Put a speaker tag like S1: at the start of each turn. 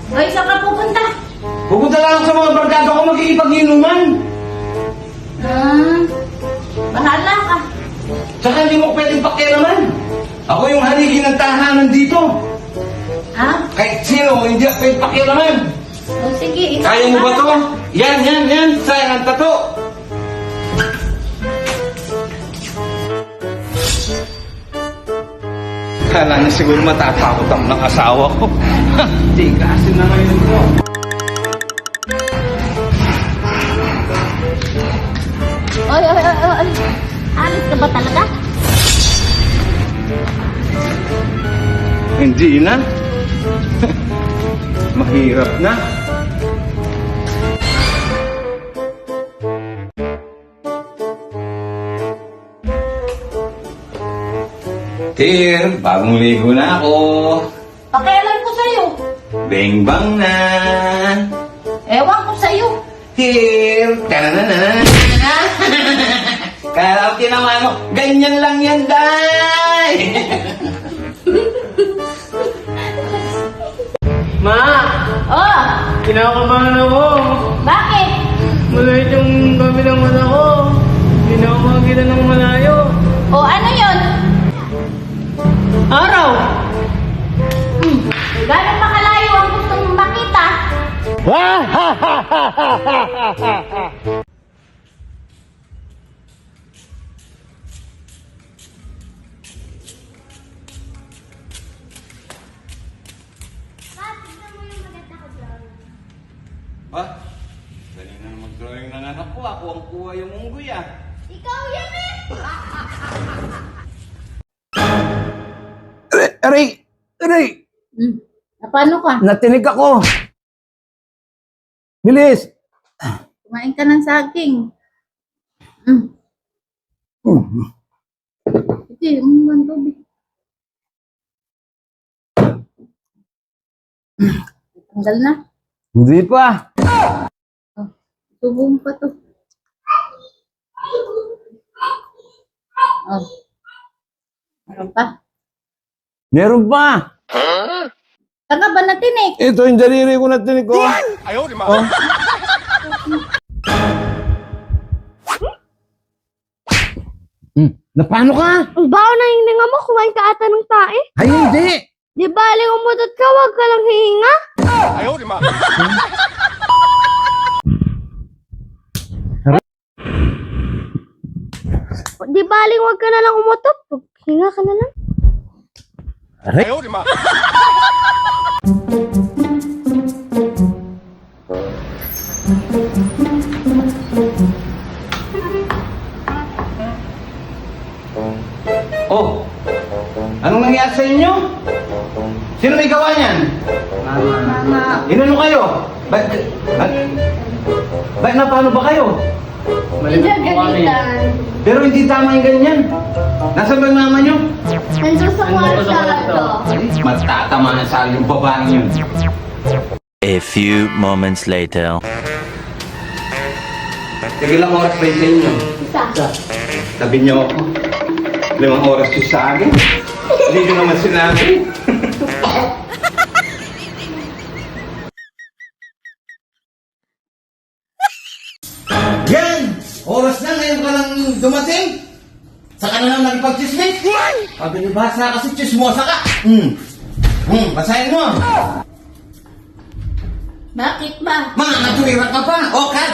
S1: Ay, saan ka pupunta?
S2: Pupunta lang ako sa mga barkada ko magkikipag-inuman.
S1: Bahala ka.
S2: Tsaka hindi mo pwedeng pakialaman. Ako yung haligi ng tahanan dito.
S1: Ha?
S2: Kahit sino, hindi ako pwedeng pakialaman.
S1: O sige, ikaw.
S2: Kaya mo ba to? Yan. Sayang ang tato. Kala niya siguro matatakot ako ng asawa ko. Tigasin na ngayon ko.
S1: Oy. Alis ka ba talaga?
S2: Hindi na. Mahirap na. Bagong ligo na ako.
S1: Pakialam ko sa'yo.
S2: Beng bang na.
S1: Ewan ko sa'yo.
S2: Tananana. Karaoke naman mo. Ganyan lang yan, day.
S3: Ma!
S1: Oh,
S3: Kinakabahan ako!
S1: bakit?
S3: Malait yung gabi ng mata ko! Hindi na ako makakita ng malayo!
S1: O ano yun?
S3: Araw!
S1: Gano'ng makalayo ang gusto mong makita?
S2: Ba? Dali na mag-drawing ng anak ko. Ako ang kuha yung unggoy ah.
S1: Ikaw yan eh!
S4: Aray!
S1: Paano ka?
S4: Natinig ako! Bilis!
S1: Kumain ka ng saging. Sige, umuman tubig. Tanggal na.
S4: Hindi pa!
S1: Subo mo pa to. Oh. Meron pa.
S4: Meron pa!
S1: Saan ka ba natinik?
S4: Ito yung daliri ko natinig ko. Oh. Na paano ka?
S5: Ang baho na hininga mo, kumain ka ata ng tae.
S4: Ay, hindi!
S5: Di ba, aling umutot ka, wag ka lang hihinga. Di ba, aling wag ka na lang umutot, hinga ka na lang.
S4: Aray!
S2: Oh, anong nangyari sa inyo? Sino may gawa niyan?
S1: Mama.
S2: Inano kayo? Ba't na paano ba kayo?
S1: Pinagalitan.
S2: Pero hindi tama yung ganyan. Nasaan ba yung mama niyo?
S1: Nandun sa kwarto.
S2: Ay, matatamaan sa yung babaeng yun.
S6: A few moments later.
S2: Sige lang oras ba yung sa inyo?
S1: Isa.
S2: Sabi niyo ako. 5 oras yung sa akin. Hindi ko naman sinabi. Yan! Oras na ngayon ka lang dumating. Saka na lang nagpag-chismis. Pabilibasa kasi chismosa ka. Basahin mo.
S1: Bakit ba?
S2: Mga natuwira ka pa. O, cut.